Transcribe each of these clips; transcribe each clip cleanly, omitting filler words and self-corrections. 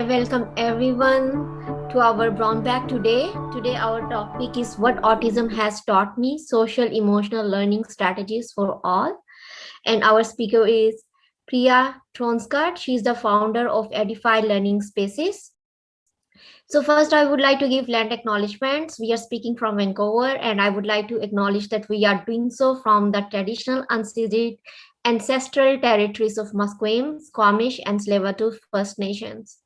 welcome everyone to our brown bag today. Today our topic is what autism has taught me, social emotional learning strategies for all. And our speaker is Priya Tronsgard. She's the founder of Edify Learning Spaces. So first I would like to give land acknowledgements. We are speaking from Vancouver and I would like to acknowledge that we are doing so from the traditional unceded ancestral territories of Musqueam, Squamish and Tsleil-Waututh First Nations.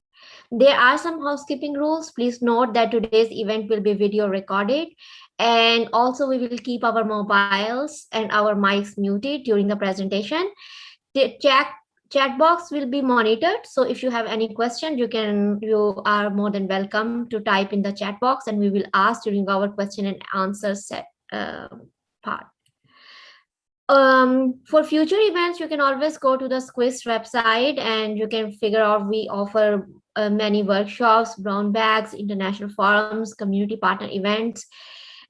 There are some housekeeping rules. Please note that today's event will be video recorded, and also we will keep our mobiles and our mics muted during the presentation. The chat box will be monitored, so if you have any question, you are more than welcome to type in the chat box, and we will ask during our question and answer set part. For future events, you can always go to the Squiz website and you can figure out we offer many workshops, brown bags, international forums, community partner events,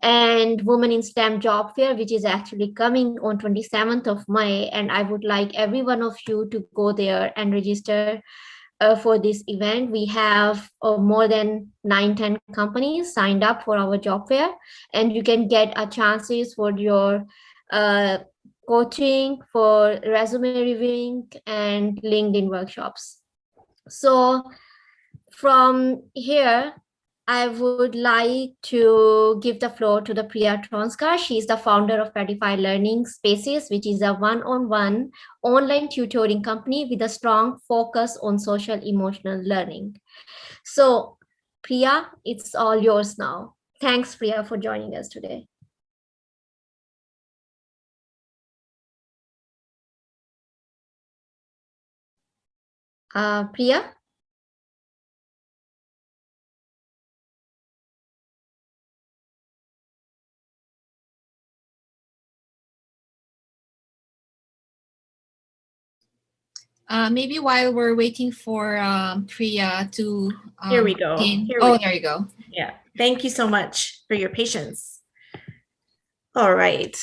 and Women in STEM Job Fair, which is actually coming on 27th of May. And I would like every one of you to go there and register for this event. We have more than 9-10 companies signed up for our job fair, and you can get a chances for your coaching, for resume reviewing and LinkedIn workshops. So from here, I would like to give the floor to the Priya Tronsgard. She is the founder of Edify Learning Spaces, which is a one-on-one online tutoring company with a strong focus on social emotional learning. So Priya, it's all yours now. Thanks, Priya, for joining us today. Priya? Maybe while we're waiting for Priya to here we go. There you go. Yeah, thank you so much for your patience. All right.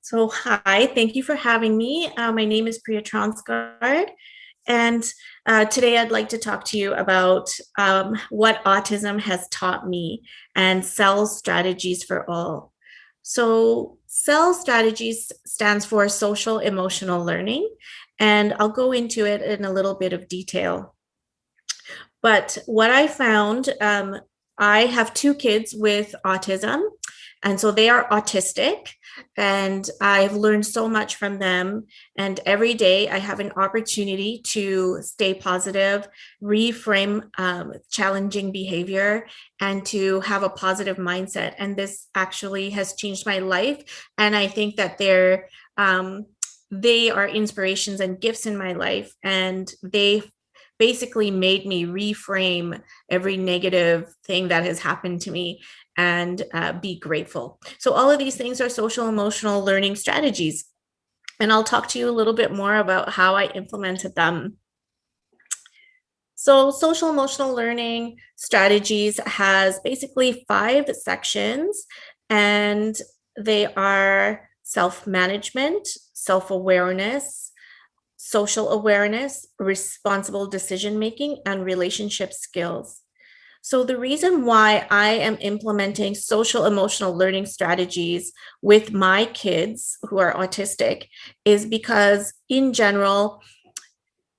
So hi, thank you for having me. My name is Priya Tronsgard, and today I'd like to talk to you about what autism has taught me and CEL strategies for all. So CEL strategies stands for social emotional learning, and I'll go into it in a little bit of detail. But what I found, I have 2 kids with autism, and so they are autistic, and I've learned so much from them. And every day I have an opportunity to stay positive, reframe challenging behavior, and to have a positive mindset. And this actually has changed my life. And I think that they are inspirations and gifts in my life, and they basically made me reframe every negative thing that has happened to me and be grateful. So all of these things are social emotional learning strategies. And I'll talk to you a little bit more about how I implemented them. So social emotional learning strategies has basically 5 sections, and they are self-management, self-awareness, social awareness, responsible decision-making, and relationship skills. So the reason why I am implementing social emotional learning strategies with my kids who are autistic is because in general,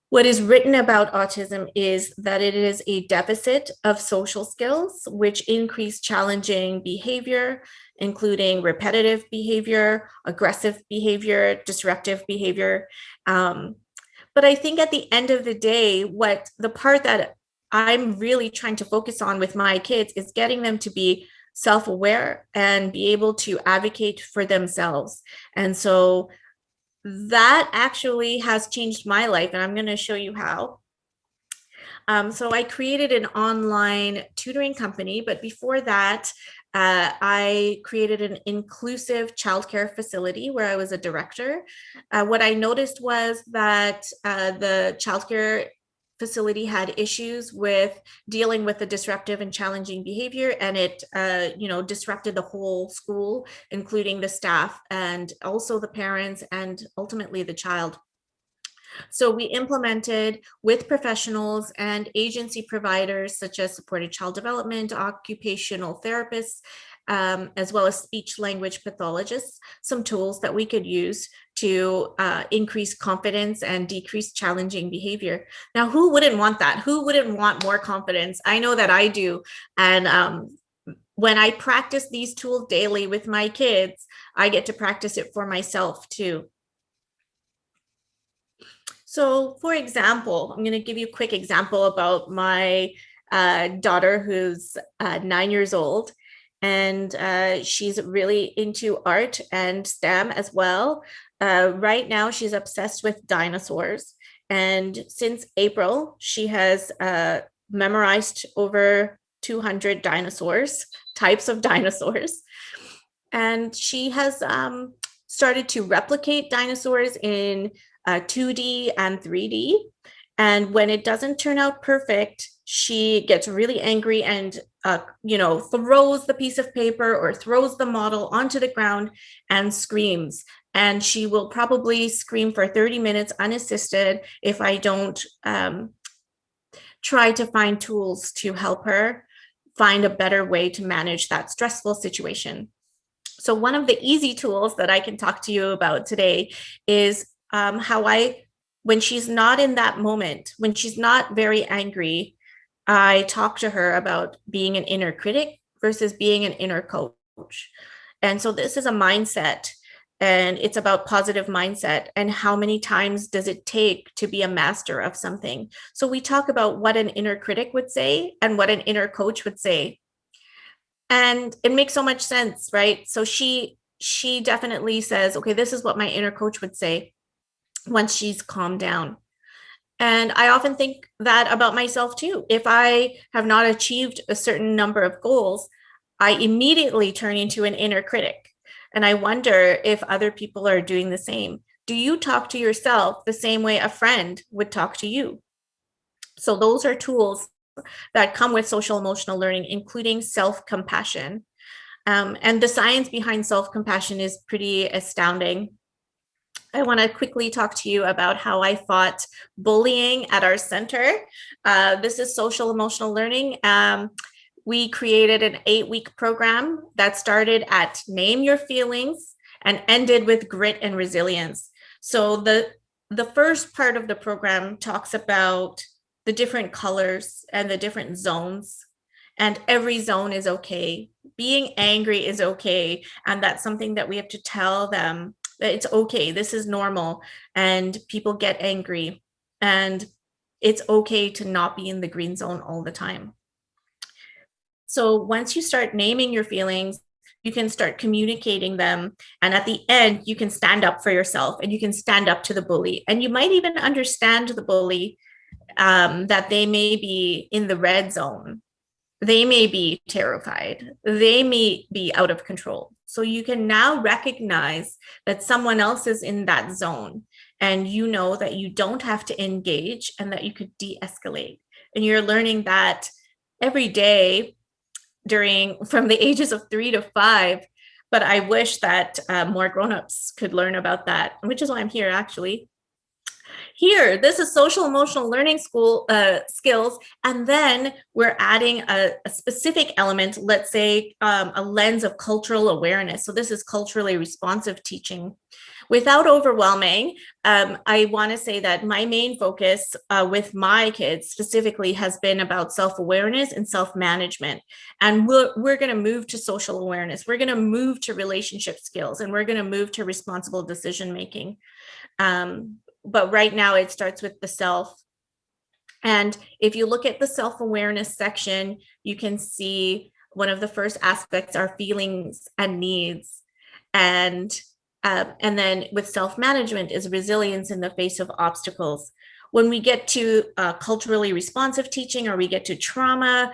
what is written about autism is that it is a deficit of social skills, which increase challenging behavior, including repetitive behavior, aggressive behavior, disruptive behavior. But I think at the end of the day, the part that I'm really trying to focus on with my kids is getting them to be self-aware and be able to advocate for themselves. And so that actually has changed my life, and I'm going to show you how. So I created an online tutoring company, but before that, I created an inclusive childcare facility where I was a director. What I noticed was that the childcare facility had issues with dealing with the disruptive and challenging behavior, and it disrupted the whole school, including the staff and also the parents and ultimately the child. So we implemented with professionals and agency providers such as supported child development, occupational therapists, as well as speech language pathologists, some tools that we could use to increase confidence and decrease challenging behavior. Now, who wouldn't want that? Who wouldn't want more confidence? I know that I do. And when I practice these tools daily with my kids, I get to practice it for myself too. So for example, I'm going to give you a quick example about my daughter who's 9 years old, and she's really into art and STEM as well. Right now, she's obsessed with dinosaurs. And since April, she has memorized over 200 dinosaurs, types of dinosaurs. And she has started to replicate dinosaurs in 2D and 3D. And when it doesn't turn out perfect, she gets really angry and, throws the piece of paper or throws the model onto the ground and screams. And she will probably scream for 30 minutes unassisted if I don't try to find tools to help her find a better way to manage that stressful situation. So one of the easy tools that I can talk to you about today is when she's not in that moment, when she's not very angry, I talk to her about being an inner critic versus being an inner coach. And so this is a mindset, and it's about positive mindset and how many times does it take to be a master of something. So we talk about what an inner critic would say and what an inner coach would say. And it makes so much sense, right? So she definitely says, okay, this is what my inner coach would say once she's calmed down. And I often think that about myself too. If I have not achieved a certain number of goals, I immediately turn into an inner critic. And I wonder if other people are doing the same. Do you talk to yourself the same way a friend would talk to you? So those are tools that come with social emotional learning, including self-compassion. And the science behind self-compassion is pretty astounding. I want to quickly talk to you about how I fought bullying at our center. This is social emotional learning. We created an 8-week program that started at Name Your Feelings and ended with Grit and Resilience. So the first part of the program talks about the different colors and the different zones, and every zone is okay. Being angry is okay, and that's something that we have to tell them that it's okay, this is normal, and people get angry, and it's okay to not be in the green zone all the time. So once you start naming your feelings, you can start communicating them, and at the end you can stand up for yourself and you can stand up to the bully, and you might even understand the bully, that they may be in the red zone. They may be terrified. They may be out of control. So you can now recognize that someone else is in that zone, and you know that you don't have to engage and that you could de-escalate. And you're learning that every day from the ages of 3 to 5. But I wish that more grown-ups could learn about that, which is why I'm here actually. Here, this is social emotional learning skills, and then we're adding a specific element, let's say a lens of cultural awareness. So this is culturally responsive teaching. Without overwhelming, I want to say that my main focus with my kids specifically has been about self-awareness and self-management. And we're going to move to social awareness. We're going to move to relationship skills, and we're going to move to responsible decision-making. But right now it starts with the self. And if you look at the self-awareness section, you can see one of the first aspects are feelings and needs. And then with self-management is resilience in the face of obstacles. When we get to culturally responsive teaching, or we get to trauma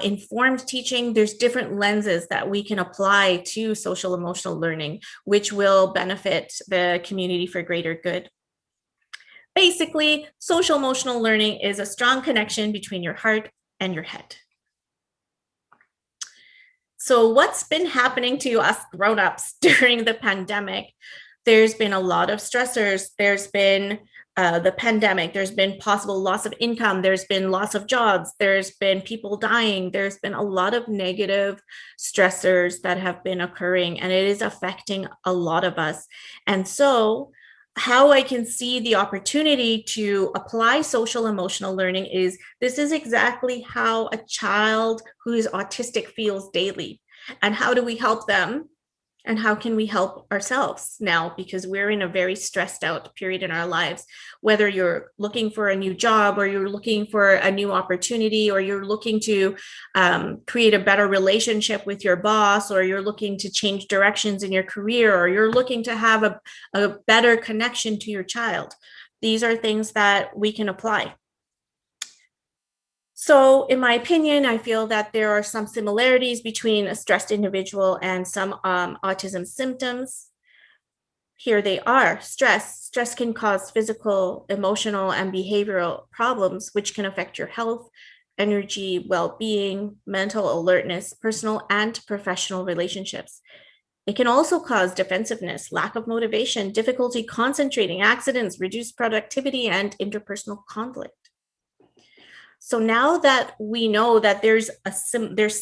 informed teaching, there's different lenses that we can apply to social emotional learning, which will benefit the community for greater good. Basically, social emotional learning is a strong connection between your heart and your head. So what's been happening to us grown-ups during the pandemic? there's been a lot of stressors. There's been the pandemic, there's been possible loss of income, there's been loss of jobs, there's been people dying, there's been a lot of negative stressors that have been occurring, and it is affecting a lot of us. And so how I can see the opportunity to apply social emotional learning is this is exactly how a child who is autistic feels daily. And how do we help them? And how can we help ourselves now? Because we're in a very stressed out period in our lives, whether you're looking for a new job, or you're looking for a new opportunity, or you're looking to create a better relationship with your boss, or you're looking to change directions in your career, or you're looking to have a better connection to your child. These are things that we can apply. So in my opinion, I feel that there are some similarities between a stressed individual and some autism symptoms. Here they are. Stress can cause physical, emotional, and behavioral problems, which can affect your health, energy, well-being, mental alertness, personal and professional relationships. It can also cause defensiveness, lack of motivation, difficulty concentrating, accidents, reduced productivity, and interpersonal conflict. So now that we know that there's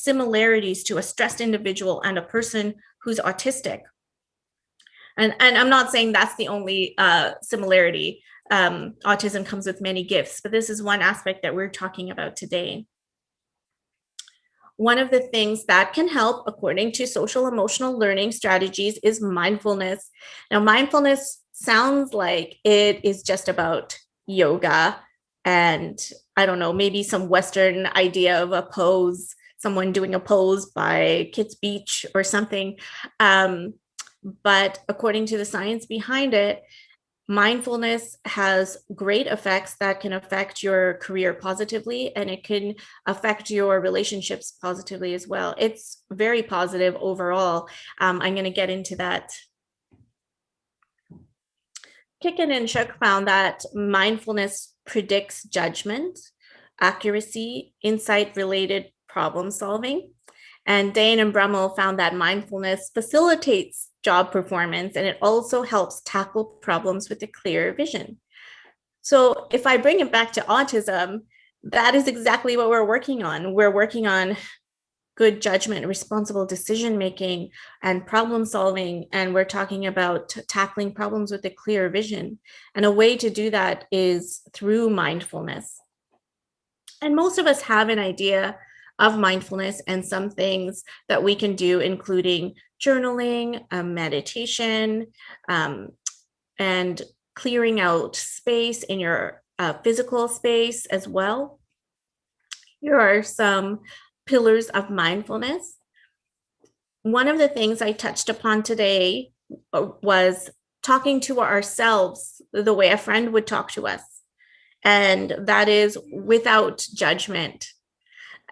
similarities to a stressed individual and a person who's autistic, and I'm not saying that's the only similarity. Autism comes with many gifts, but this is one aspect that we're talking about today. One of the things that can help, according to social emotional learning strategies, is mindfulness. Now, mindfulness sounds like it is just about yoga and, I don't know, maybe some Western idea of a pose, someone doing a pose by Kids Beach or something. But according to the science behind it, mindfulness has great effects that can affect your career positively, and it can affect your relationships positively as well. It's very positive overall. I'm going to get into that. Kicken and Shook found that mindfulness predicts judgment, accuracy, insight-related problem solving. And Dane and Brummel found that mindfulness facilitates job performance, and it also helps tackle problems with a clear vision. So if I bring it back to autism, that is exactly what we're working on. We're working on good judgment, responsible decision-making, and problem solving. And we're talking about tackling problems with a clear vision. And a way to do that is through mindfulness. And most of us have an idea of mindfulness and some things that we can do, including journaling, meditation, and clearing out space in your physical space as well. Here are some pillars of mindfulness. One of the things I touched upon today was talking to ourselves the way a friend would talk to us. And that is without judgment.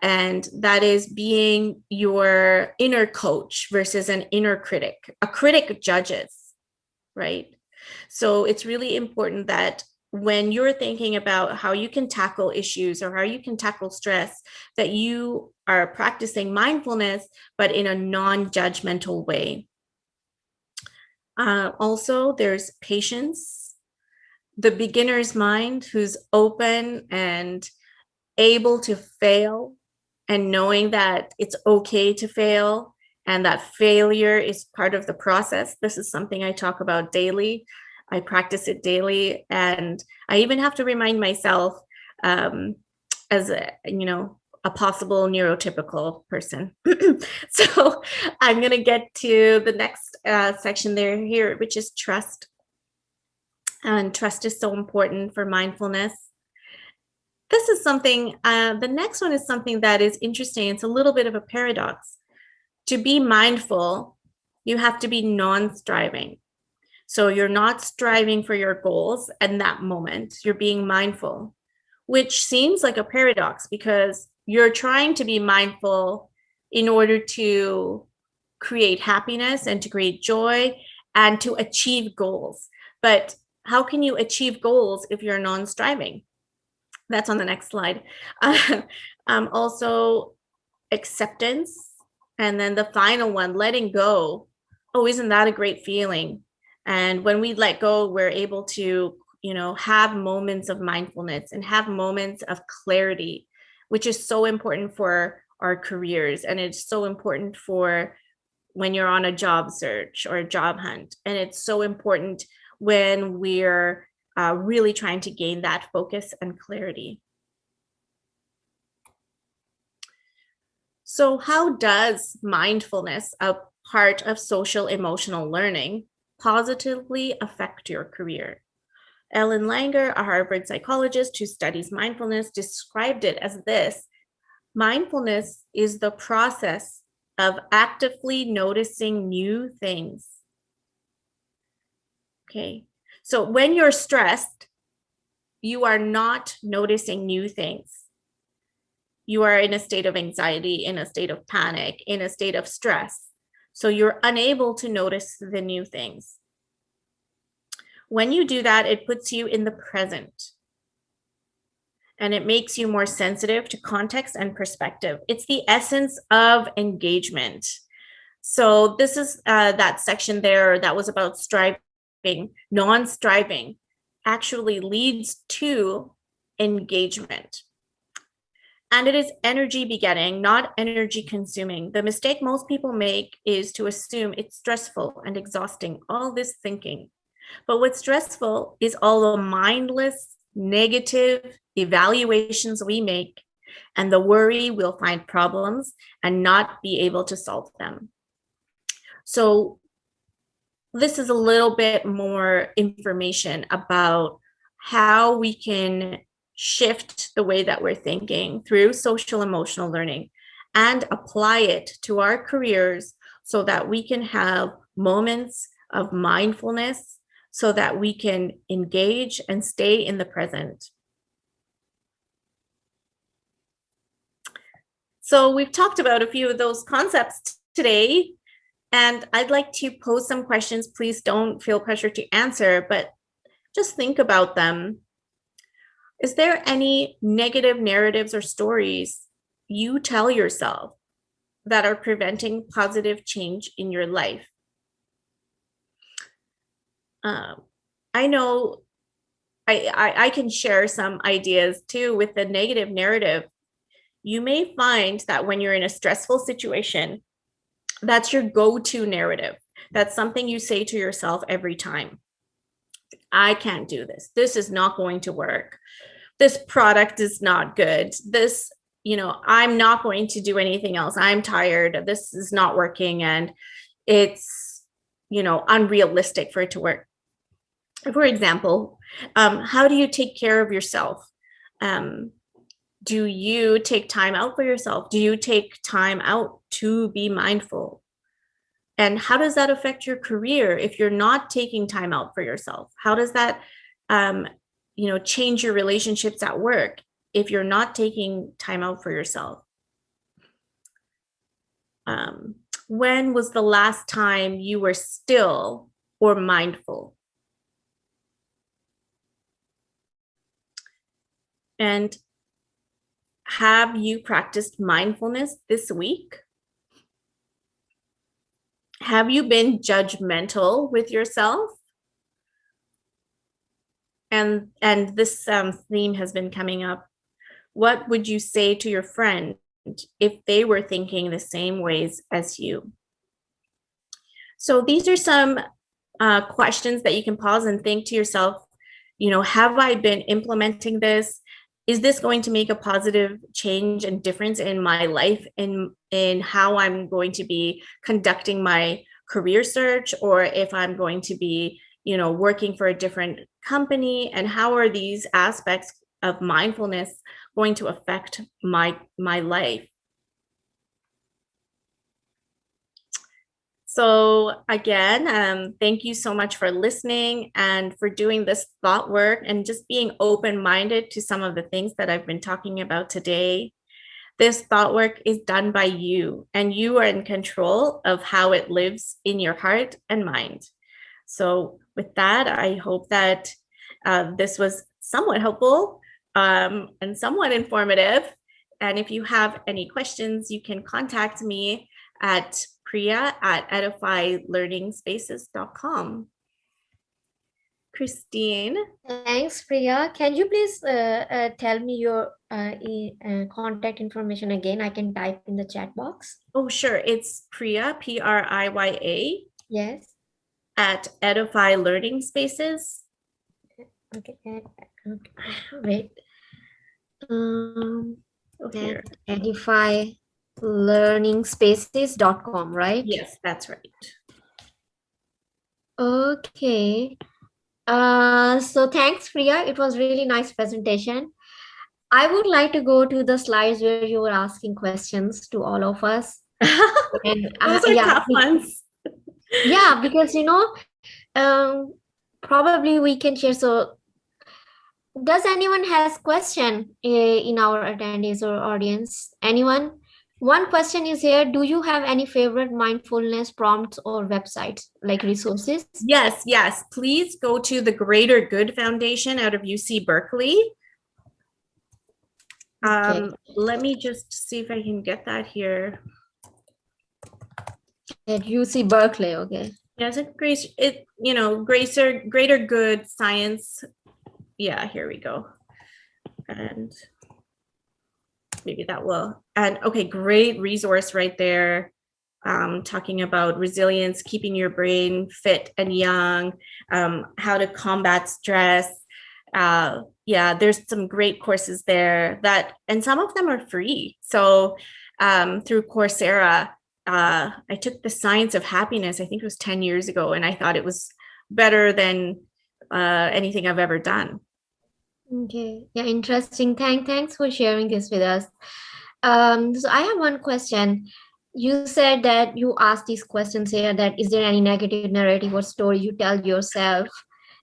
And that is being your inner coach versus an inner critic. A critic judges, right? So it's really important that when you're thinking about how you can tackle issues or how you can tackle stress, that you are practicing mindfulness, but in a non-judgmental way. Also, there's patience. The beginner's mind who's open and able to fail, and knowing that it's okay to fail and that failure is part of the process. This is something I talk about daily. I practice it daily, and I even have to remind myself as a possible neurotypical person. So I'm going to get to the next section there here, which is trust. And trust is so important for mindfulness. This is something, the next one is something that is interesting. It's a little bit of a paradox. To be mindful, you have to be non-striving. So you're not striving for your goals in that moment. You're being mindful, which seems like a paradox because you're trying to be mindful in order to create happiness and to create joy and to achieve goals. But how can you achieve goals if you're non-striving? That's on the next slide. Also, acceptance. And then the final one, letting go. Oh, isn't that a great feeling? And when we let go, we're able to, have moments of mindfulness and have moments of clarity, which is so important for our careers. And it's so important for when you're on a job search or a job hunt. And it's so important when we're really trying to gain that focus and clarity. So how does mindfulness, a part of social emotional learning, positively affect your career? Ellen Langer, a Harvard psychologist who studies mindfulness, described it as this: mindfulness is the process of actively noticing new things. Okay, so when you're stressed, you are not noticing new things. You are in a state of anxiety, in a state of panic, in a state of stress. So you're unable to notice the new things. When you do that, it puts you in the present. And it makes you more sensitive to context and perspective. It's the essence of engagement. So this is that section there that was about striving. Non-striving actually leads to engagement. And it is energy begetting, not energy consuming. The mistake most people make is to assume it's stressful and exhausting, all this thinking. But what's stressful is all the mindless, negative evaluations we make, and the worry we'll find problems and not be able to solve them. So this is a little bit more information about how we can shift the way that we're thinking through social emotional learning and apply it to our careers so that we can have moments of mindfulness, so that we can engage and stay in the present. So we've talked about a few of those concepts today, and I'd like to pose some questions. Please don't feel pressure to answer, but just think about them. Is there any negative narratives or stories you tell yourself that are preventing positive change in your life? I know I can share some ideas too with the negative narrative. You may find that when you're in a stressful situation, that's your go-to narrative. That's something you say to yourself every time. I can't do this. This is not going to work. This product is not good. This, I'm not going to do anything else. I'm tired. This is not working. And it's, unrealistic for it to work. For example, how do you take care of yourself? Do you take time out for yourself? Do you take time out to be mindful? And how does that affect your career if you're not taking time out for yourself? How does that, change your relationships at work if you're not taking time out for yourself? When was the last time you were still or mindful? And have you practiced mindfulness this week? Have you been judgmental with yourself? And this theme has been coming up. What would you say to your friend if they were thinking the same ways as you? So these are some questions that you can pause and think to yourself, have I been implementing this? Is this going to make a positive change and difference in my life, in how I'm going to be conducting my career search, or if I'm going to be, working for a different company? And how are these aspects of mindfulness going to affect my life? So again, thank you so much for listening and for doing this thought work and just being open-minded to some of the things that I've been talking about today. This thought work is done by you, and you are in control of how it lives in your heart and mind. So with that, I hope that this was somewhat helpful and somewhat informative. And if you have any questions, you can contact me at Priya at edifylearningspaces.com. Christine. Thanks, Priya. Can you please tell me your contact information again? I can type in the chat box. Oh, sure. It's Priya, Priya, Yes. at Edify Learning Spaces. Okay. Okay. Wait. Oh, here. Edifylearningspaces.com, right? Yes, that's right. Okay. So thanks, Priya. It was really nice presentation. I would like to go to the slides where you were asking questions to all of us. And Those are tough ones. yeah, because um, probably we can share. So, does anyone has question in our attendees or audience? Anyone? One question is here. Do you have any favorite mindfulness prompts or websites like resources? Yes. Please go to the Greater Good Foundation out of UC Berkeley. Okay. Let me just see if I can get that here. At UC Berkeley, okay. Yes, Greater Good Science. Yeah, here we go. And maybe that will, and okay, great resource right there. Talking about resilience, keeping your brain fit and young, how to combat stress. Yeah, there's some great courses there and some of them are free. So through Coursera, I took the Science of Happiness, I think it was 10 years ago, and I thought it was better than anything I've ever done. Okay, yeah, interesting. Thanks for sharing this with us. So I have one question. You said that you asked these questions here that is there any negative narrative or story you tell yourself?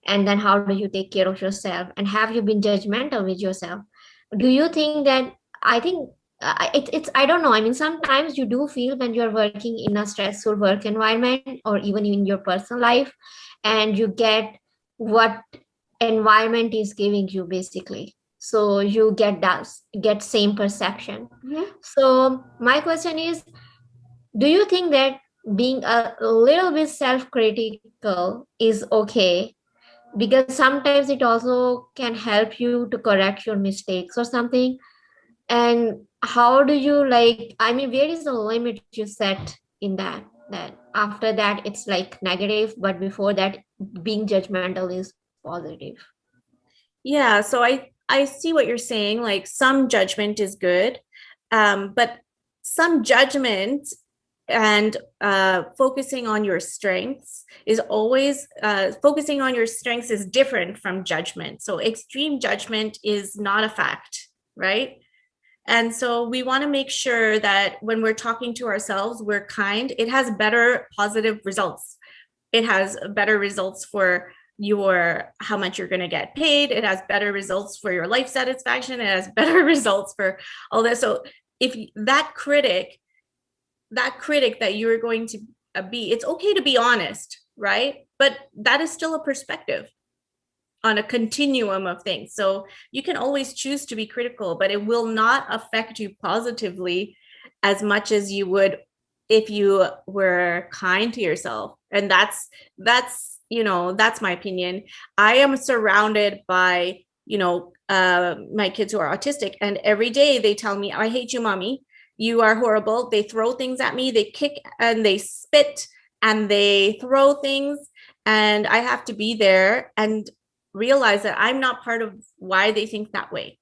And then how do you take care of yourself? And have you been judgmental with yourself? Do you think that, I think it's, I don't know. I mean, sometimes you do feel when you're working in a stressful work environment or even in your personal life, and you get what environment is giving you basically, so you get same perception. So my question is, do you think that being a little bit self-critical is okay, because sometimes it also can help you to correct your mistakes or something? And how do you, like, I mean, where is the limit you set in that after that it's like negative, but before that being judgmental is positive? Yeah, so I see what you're saying. Like some judgment is good, but some judgment and focusing on your strengths is always focusing on your strengths is different from judgment. So extreme judgment is not a fact, right? And so we want to make sure that when we're talking to ourselves, we're kind. It has better positive results. It has better results for your how much you're going to get paid. It has better results for your life satisfaction. It has better results for all this. So if that critic that you're going to be, it's okay to be honest, right? But that is still a perspective on a continuum of things. So you can always choose to be critical, but it will not affect you positively as much as you would if you were kind to yourself. And that's my opinion. I am surrounded by my kids who are autistic, and every day they tell me, I hate you, mommy, you are horrible. They throw things at me, they kick and they spit and they throw things, and I have to be there and realize that I'm not part of why they think that way.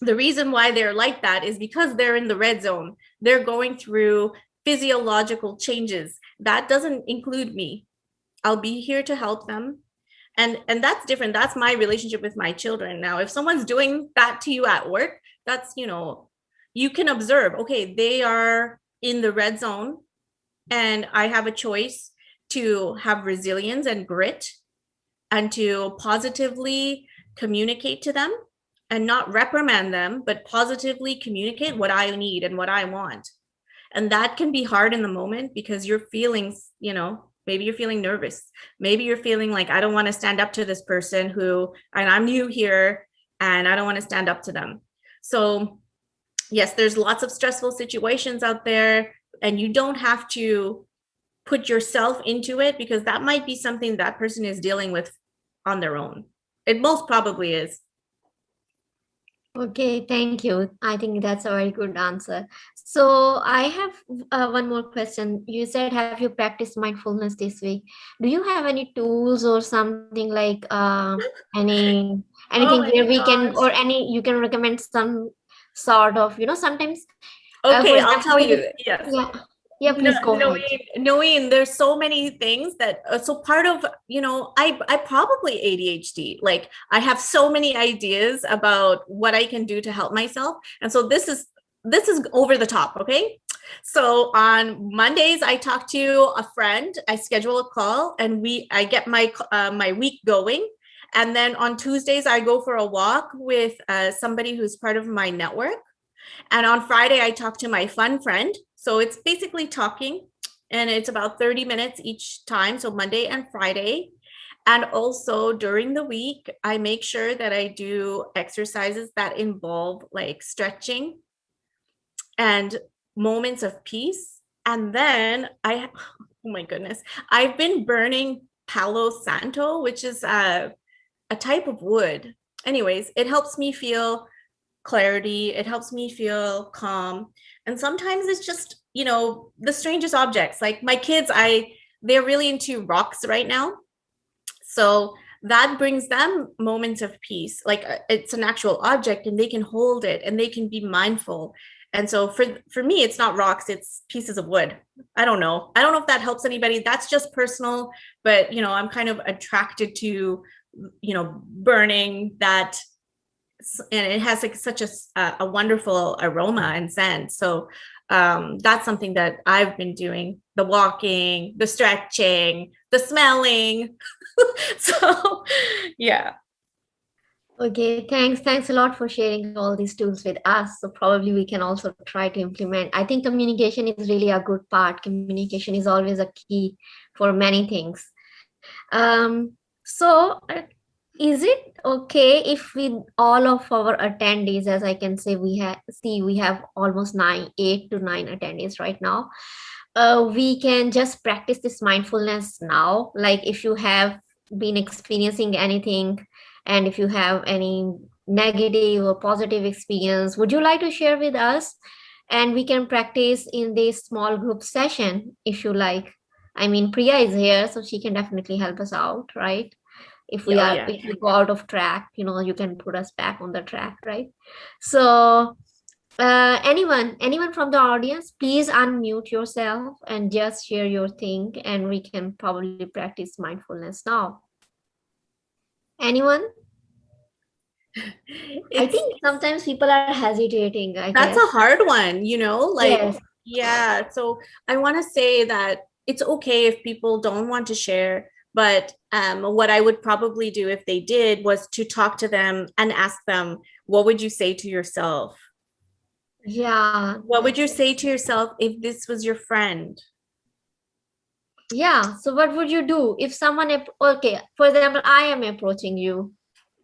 The reason why they're like that is because they're in the red zone. They're going through physiological changes. That doesn't include me. I'll be here to help them. And that's different. That's my relationship with my children. Now, if someone's doing that to you at work, that's, you can observe, okay, they are in the red zone, and I have a choice to have resilience and grit and to positively communicate to them and not reprimand them, but positively communicate what I need and what I want. And that can be hard in the moment because you're feeling, maybe you're feeling nervous. Maybe you're feeling like, I don't want to stand up to this person and I'm new here and I don't want to stand up to them. So yes, there's lots of stressful situations out there, and you don't have to put yourself into it because that might be something that person is dealing with on their own. It most probably is. Okay, thank you. I think that's a very good answer. So I have one more question. You said, have you practiced mindfulness this week? Do you have any tools or something like any Oh anything my where we can, gosh. or any you can recommend some sort of, sometimes, for Okay, I'll tell example, you. Yes. yeah, yeah, please go ahead. Knowing there's so many things that so part of, I probably ADHD. Like I have so many ideas about what I can do to help myself. And so this is over the top, okay? So on Mondays I talk to a friend, I schedule a call, and I get my week going. And then on Tuesdays I go for a walk with somebody who's part of my network. And on Friday, I talk to my fun friend. So it's basically talking, and it's about 30 minutes each time. So Monday and Friday. And also during the week, I make sure that I do exercises that involve like stretching and moments of peace. And then oh my goodness, I've been burning Palo Santo, which is a type of wood. Anyways, it helps me feel clarity. It helps me feel calm. And sometimes it's just, the strangest objects. Like my kids, they're really into rocks right now. So that brings them moments of peace. Like it's an actual object and they can hold it and they can be mindful. And so for me, it's not rocks, it's pieces of wood. I don't know. I don't know if that helps anybody. That's just personal, but I'm kind of attracted to, burning that, and it has like such a wonderful aroma and scent. So that's something that I've been doing: the walking, the stretching, the smelling. So yeah. Okay, thanks a lot for sharing all these tools with us. So probably we can also try to implement. I think communication is really a good part. Communication is always a key for many things. So is it okay if with all of our attendees, as I can say, we have almost 8 to 9 attendees right now. We can just practice this mindfulness now. Like if you have been experiencing anything, and if you have any negative or positive experience, would you like to share with us? And we can practice in this small group session if you like. I mean, Priya is here, so she can definitely help us out, right? If Yeah, we oh are, yeah. if we go out of track, you can put us back on the track, right? So, anyone from the audience, please unmute yourself and just share your thing, and we can probably practice mindfulness now. Anyone? I think sometimes people are hesitating, I That's guess. a hard one, like, Yes. yeah. So I want to say that it's okay if people don't want to share, but what I would probably do if they did was to talk to them and ask them, what would you say to yourself? Yeah. What would you say to yourself if this was your friend? Yeah. So what would you do if someone, okay, for example, I am approaching you,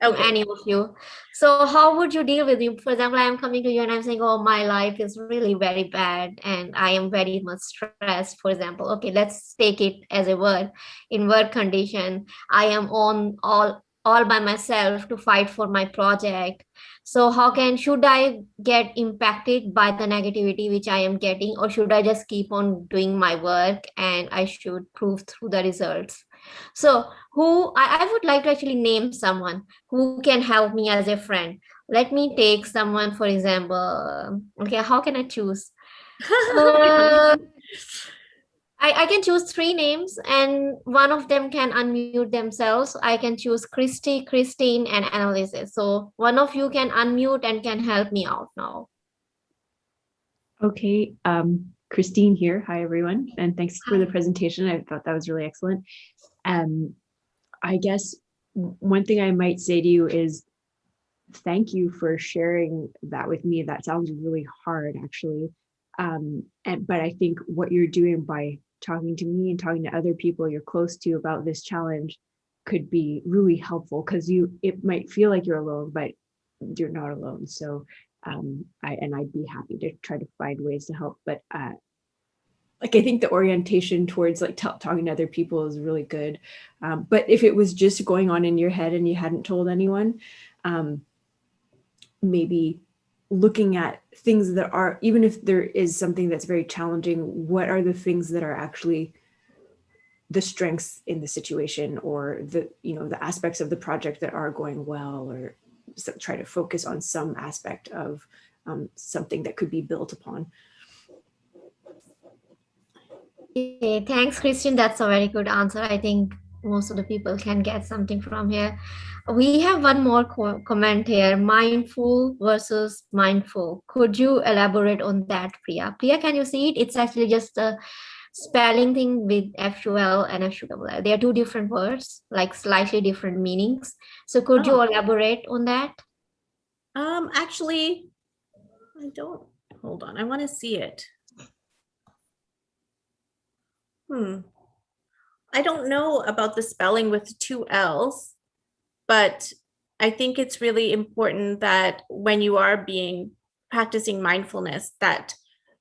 Okay. any of you. So how would you deal with you? For example, I am coming to you and I'm saying, oh, my life is really very bad and I am very much stressed, for example. Okay, let's take it as a word. In work condition, I am on all by myself to fight for my project. So should I get impacted by the negativity which I am getting, or should I just keep on doing my work and I should prove through the results? So I would like to actually name someone who can help me as a friend. Let me take someone, for example. Okay, how can I choose? Uh, I can choose 3 names, and one of them can unmute themselves. I can choose Christy, Christine, and Annalise. So one of you can unmute and can help me out now. Okay, Christine here. Hi, everyone, and thanks for the presentation. I thought that was really excellent. I guess one thing I might say to you is thank you for sharing that with me. That sounds really hard, actually. But I think what you're doing by talking to me and talking to other people you're close to about this challenge could be really helpful, because it might feel like you're alone, but you're not alone. So I'd be happy to try to find ways to help. But like, I think the orientation towards like talking to other people is really good. But if it was just going on in your head and you hadn't told anyone, maybe looking at things that are, even if there is something that's very challenging, what are the things that are actually the strengths in the situation, or the, you know, the aspects of the project that are going well, or try to focus on some aspect of something that could be built upon. Okay, thanks, Christian. That's a very good answer. I think most of the people can get something from here. We have one more comment here: mindful versus mindful. Could you elaborate on that, Priya? Priya, can you see it? It's actually just a spelling thing with FUL and FULL. They are two different words, like slightly different meanings. So could you elaborate on that? Actually, I don't. Hold on, I want to see it. I don't know about the spelling with two L's, but I think it's really important that when you are practicing mindfulness, that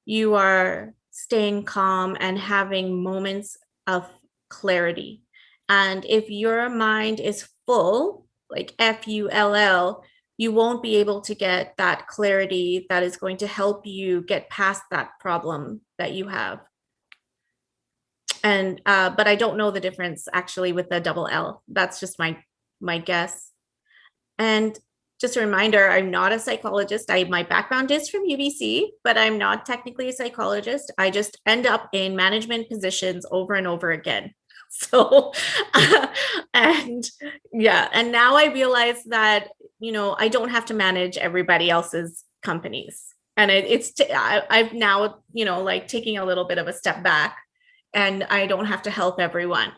you are staying calm and having moments of clarity. And if your mind is full, like FULL, you won't be able to get that clarity that is going to help you get past that problem that you have. And but I don't know the difference actually with the double L. That's just my guess. And just a reminder, I'm not a psychologist. My background is from UBC, but I'm not technically a psychologist. I just end up in management positions over and over again. So, and yeah, and now I realize that, you know, I don't have to manage everybody else's companies. And I've now, you know, like taking a little bit of a step back, and I don't have to help everyone.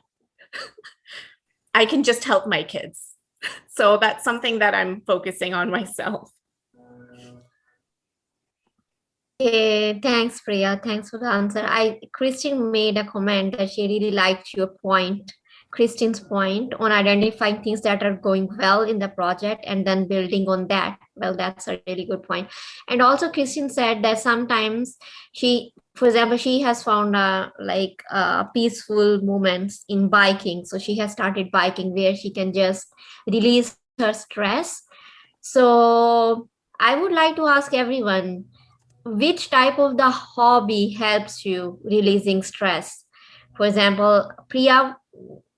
I can just help my kids. So that's something that I'm focusing on myself. Okay, thanks, Priya. Thanks for the answer. Christine made a comment that she really liked your point, Christine's point on identifying things that are going well in the project and then building on that. Well, that's a really good point. And also, Christine said that sometimes for example, she has found peaceful moments in biking. So she has started biking where she can just release her stress. So I would like to ask everyone, which type of the hobby helps you releasing stress? For example, Priya,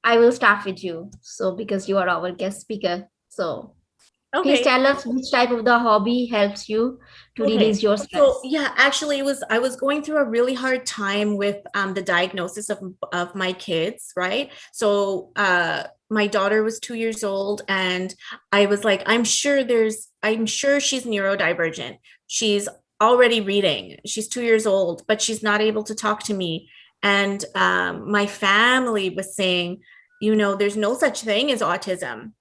I will start with you. So because you are our guest speaker. So please tell us which type of the hobby helps you to release your stress. So yeah, actually I was going through a really hard time with the diagnosis of my kids, right? So my daughter was 2 years old, and I was like, I'm sure she's neurodivergent. She's already reading. She's 2 years old, but she's not able to talk to me. And my family was saying, you know, there's no such thing as autism.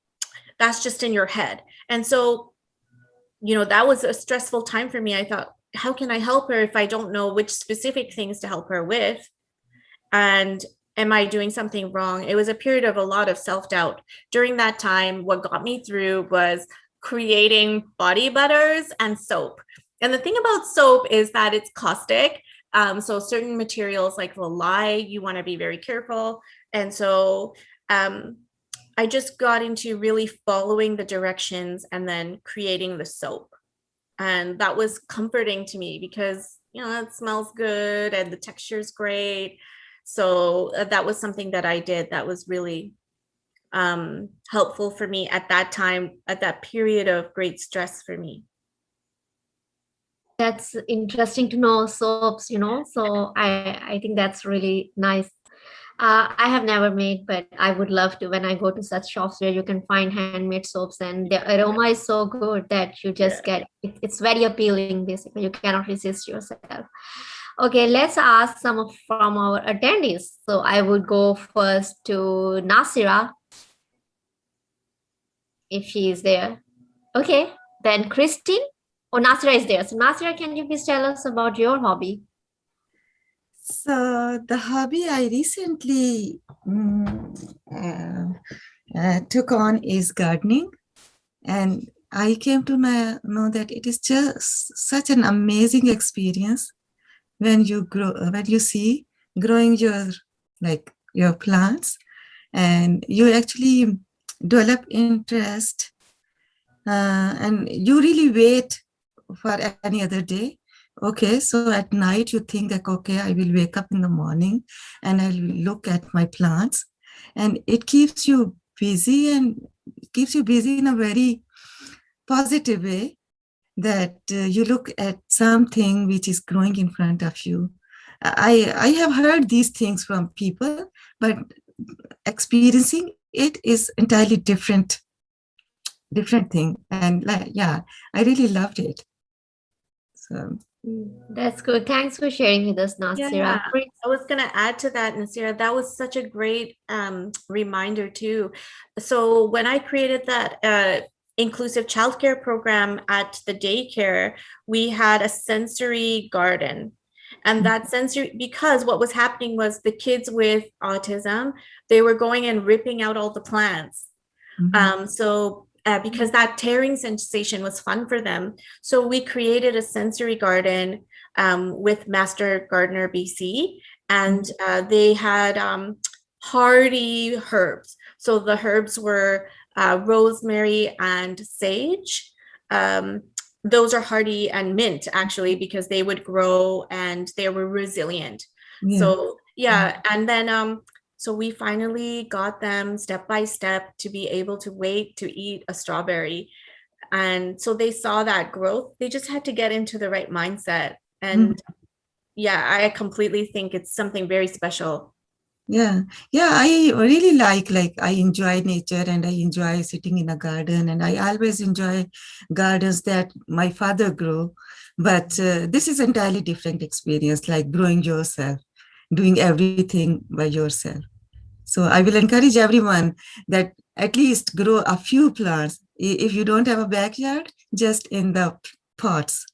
That's just in your head. And so, you know, that was a stressful time for me. I thought, how can I help her if I don't know which specific things to help her with? And am I doing something wrong? It was a period of a lot of self-doubt. During that time, what got me through was creating body butters and soap. And the thing about soap is that it's caustic. So certain materials like the lye, you want to be very careful. And so I just got into really following the directions and then creating the soap. And that was comforting to me because, you know, it smells good and the texture is great. So that was something that I did that was really helpful for me at that time, at that period of great stress for me. That's interesting to know, soaps, you know, so I think that's really nice. I have never made, but I would love to when I go to such shops where you can find handmade soaps, and the aroma is so good that you just get it's very appealing. Basically, you cannot resist yourself. Okay, let's ask from our attendees. So I would go first to Nasira, if she is there. Okay, then Christine. Oh, Nasira is there. So Nasira, can you please tell us about your hobby? So the hobby I recently took on is gardening, and I came to know that it is just such an amazing experience when you see growing your plants, and you actually develop interest, and you really wait for any other day. Okay, so at night you think that, okay, I will wake up in the morning and I'll look at my plants, and it keeps you busy, and keeps you busy in a very positive way, that you look at something which is growing in front of you. I have heard these things from people, but experiencing it is entirely different thing. And yeah, I really loved it. So That's good. Thanks for sharing with us, Nasira. Yeah, I was going to add to that, Nasira. That was such a great reminder too. So when I created that inclusive childcare program at the daycare, we had a sensory garden. And that sensory, because what was happening was the kids with autism, they were going and ripping out all the plants. Because that tearing sensation was fun for them. So we created a sensory garden with Master Gardener BC, and they had hardy herbs. So the herbs were rosemary and sage. Those are hardy, and mint, actually, because they would grow and they were resilient. yeah. So yeah, and then so we finally got them step by step to be able to wait to eat a strawberry. And so they saw that growth. They just had to get into the right mindset. And yeah, I completely think it's something very special. Yeah, I really like I enjoy nature, and I enjoy sitting in a garden, and I always enjoy gardens that my father grew. But this is entirely different experience, like growing yourself, doing everything by yourself. So I will encourage everyone that at least grow a few plants. If you don't have a backyard, just in the pots.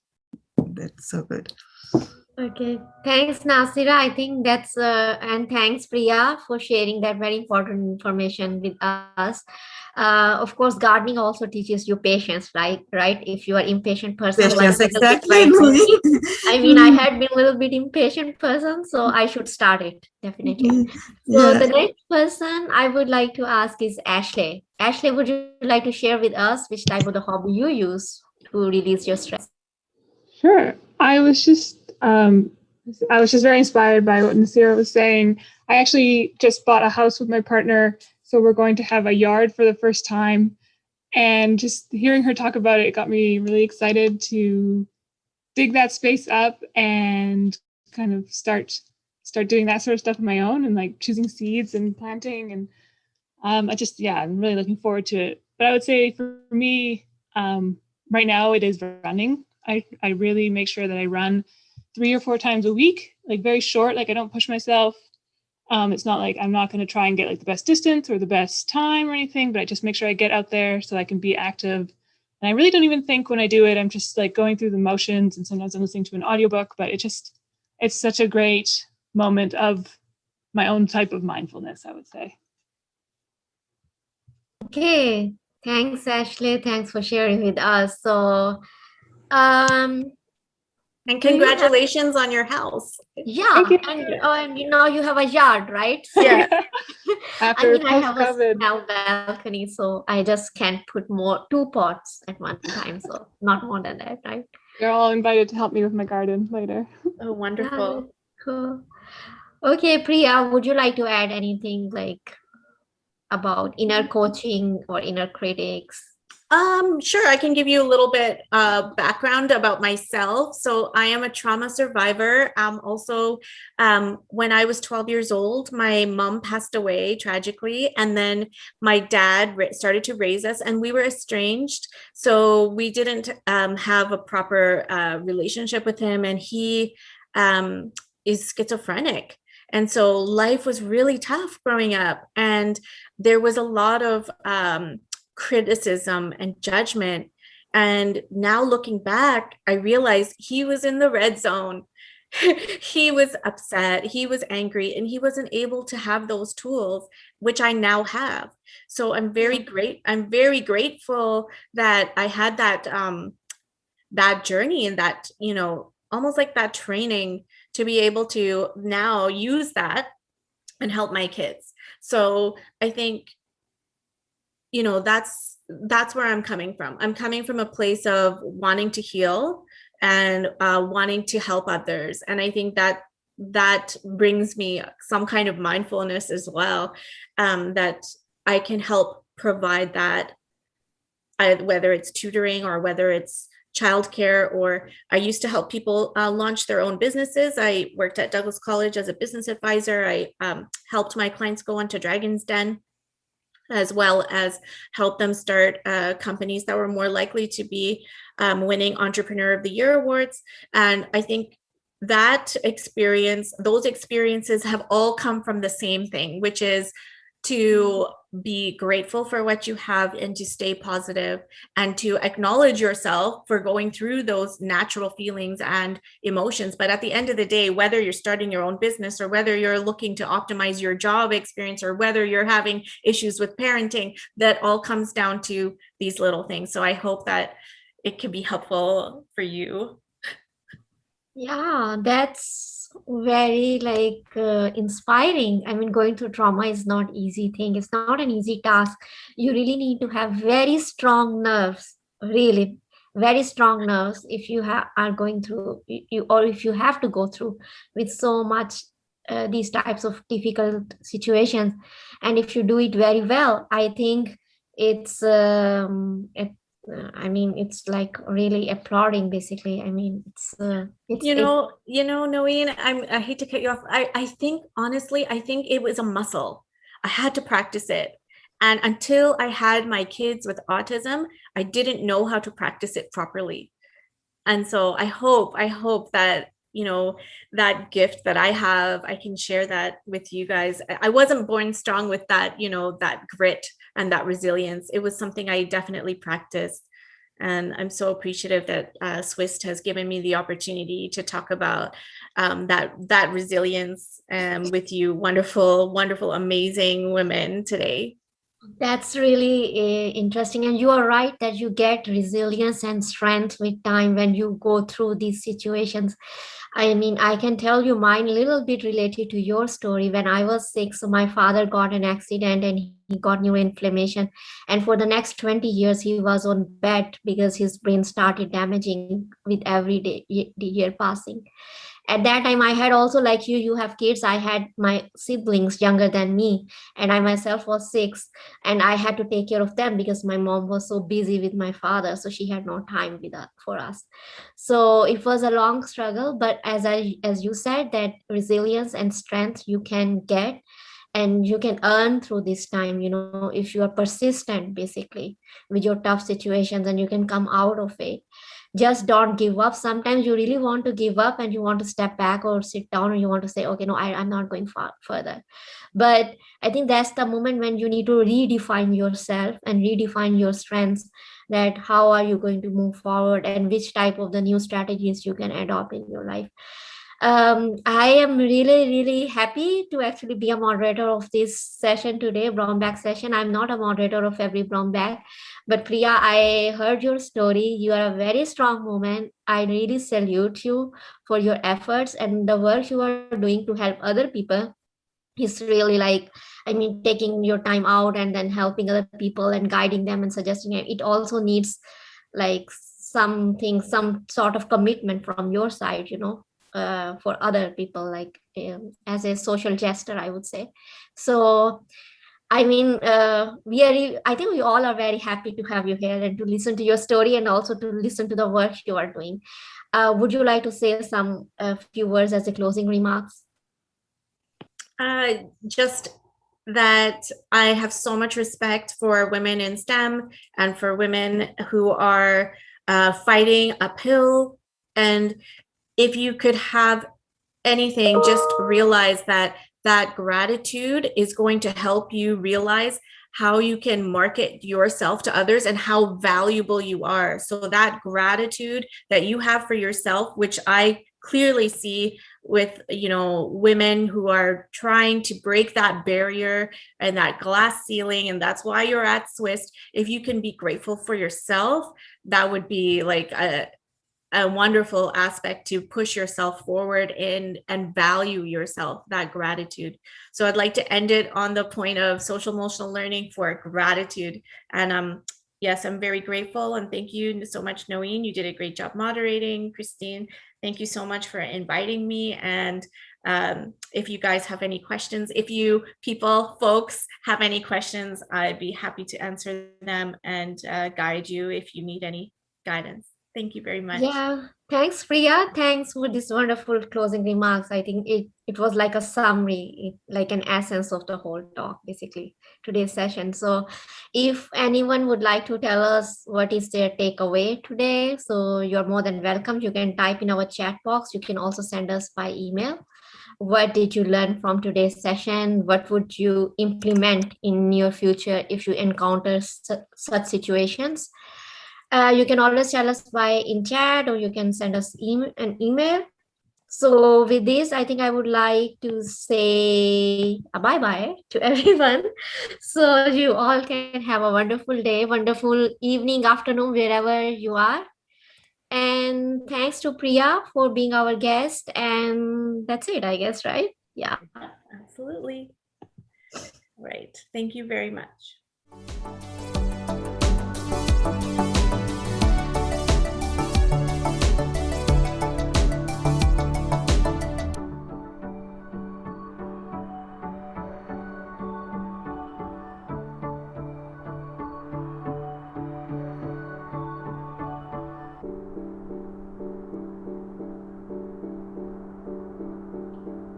That's so good. Okay, thanks, Nasira. I think that's and thanks, Priya, for sharing that very important information with us. Of course, gardening also teaches you patience, right? If you are impatient person, like Yes, a little bit exactly. like me. I mean, I had been a little bit impatient person, so I should start it definitely. So Yeah. the next person I would like to ask is Ashley. Ashley, would you like to share with us which type of the hobby you use to release your stress? Sure. I was just very inspired by what Nasira was saying. I actually just bought a house with my partner, so we're going to have a yard for the first time. And just hearing her talk about it got me really excited to dig that space up and kind of start doing that sort of stuff on my own, and like choosing seeds and planting. And I'm really looking forward to it. But I would say for me, right now it is running. I really make sure that I run 3 or 4 times a week, like very short, like I don't push myself. It's not like I'm not going to try and get like the best distance or the best time or anything, but I just make sure I get out there so I can be active. And I really don't even think when I do it, I'm just like going through the motions, and sometimes I'm listening to an audiobook, but it's such a great moment of my own type of mindfulness, I would say. Okay, thanks, Ashley. Thanks for sharing with us. So, um, and congratulations on your house. Yeah, and you know you have a yard, right? So, yeah. After I mean, I have a post-COVID. small balcony, so I just can't put 2 pots at one time, so not more than that, right? You're all invited to help me with my garden later. Oh, wonderful. Yeah, cool. Okay, Priya, would you like to add anything like about inner coaching or inner critics? Sure. I can give you a little bit background about myself. So I am a trauma survivor. Also, when I was 12 years old, my mom passed away tragically, and then my dad started to raise us, and we were estranged. So we didn't have a proper relationship with him, and he is schizophrenic. And so life was really tough growing up, and there was a lot of criticism and judgment. And now looking back, I realized he was in the red zone. He was upset, he was angry, and he wasn't able to have those tools, which I now have. So I'm very grateful that I had that that journey, and that, almost like that training to be able to now use that and help my kids. So I think, you know, that's where I'm coming from. I'm coming from a place of wanting to heal and wanting to help others. And I think that brings me some kind of mindfulness as well, that I can help provide that, whether it's tutoring or whether it's childcare, or I used to help people launch their own businesses. I worked at Douglas College as a business advisor. I helped my clients go onto Dragon's Den, as well as help them start companies that were more likely to be winning Entrepreneur of the Year awards. And I think that experience, those experiences have all come from the same thing, which is to be grateful for what you have and to stay positive and to acknowledge yourself for going through those natural feelings and emotions. But at the end of the day, whether you're starting your own business or whether you're looking to optimize your job experience or whether you're having issues with parenting, that all comes down to these little things. So I hope that it can be helpful for you. Yeah, that's very inspiring. I mean, going through trauma is not easy thing. It's not an easy task. You really need to have very strong nerves, really very strong nerves if you are going through or if you have to go through with so much these types of difficult situations. And if you do it very well, I think it's I mean, it's like really applauding, basically. I mean, it's Noeen, I hate to cut you off. I think, honestly, I think it was a muscle. I had to practice it. And until I had my kids with autism, I didn't know how to practice it properly. And so I hope that, you know, that gift that I have, I can share that with you guys. I wasn't born strong with that, you know, that grit and that resilience. It was something I definitely practiced. And I'm so appreciative that SWIST has given me the opportunity to talk about that resilience with you wonderful, wonderful, amazing women today. That's really interesting. And you are right that you get resilience and strength with time when you go through these situations. I mean, I can tell you mine a little bit related to your story. When I was sick, so my father got an accident and he got neuroinflammation. And for the next 20 years, he was on bed because his brain started damaging with every day, the year passing. At that time, I had also, like you have kids. I had my siblings younger than me, and I myself was 6, and I had to take care of them because my mom was so busy with my father, so she had no time for us. So it was a long struggle, but as you said, that resilience and strength you can get and you can earn through this time, you know, if you are persistent basically with your tough situations, and you can come out of it. Just don't give up. Sometimes you really want to give up and you want to step back or sit down and you want to say, okay, no, I'm not going further. But I think that's the moment when you need to redefine yourself and redefine your strengths, that how are you going to move forward and which type of the new strategies you can adopt in your life. I am really happy to actually be a moderator of this session today, Brown Bag session. I'm not a moderator of every Brown Bag, but Priya, I heard your story. You are a very strong woman. I really salute you for your efforts and the work you are doing to help other people. It's really I mean, taking your time out and then helping other people and guiding them and suggesting it. It also needs some sort of commitment from your side, you know. For other people, as a social gesture, I would say. So I mean, I think we all are very happy to have you here and to listen to your story and also to listen to the work you are doing. Would you like to say some few words as a closing remarks? Just that I have so much respect for women in STEM and for women who are fighting uphill. And if you could have anything, just realize that gratitude is going to help you realize how you can market yourself to others and how valuable you are. So that gratitude that you have for yourself, which I clearly see with, you know, women who are trying to break that barrier and that glass ceiling, and that's why you're at SWIST. If you can be grateful for yourself, that would be like a a wonderful aspect to push yourself forward in and value yourself, that gratitude. So I'd like to end it on the point of social emotional learning for gratitude. And yes, I'm very grateful, and thank you so much, Noeen. You did a great job moderating. Christine, thank you so much for inviting me. And if you guys have any questions, if you folks have any questions, I'd be happy to answer them and guide you if you need any guidance. Thank you very much. Yeah, thanks, Priya. Thanks for this wonderful closing remarks. I think it was like a summary, like an essence of the whole talk, basically, today's session. So if anyone would like to tell us what is their takeaway today, so you're more than welcome. You can type in our chat box. You can also send us by email. What did you learn from today's session? What would you implement in your future if you encounter such situations? You can always tell us by in chat, or you can send us an email. So with this, I think I would like to say a bye-bye to everyone. So you all can have a wonderful day, wonderful evening, afternoon, wherever you are. And thanks to Priya for being our guest. And that's it, I guess, right? Yeah. Absolutely. Right. Thank you very much.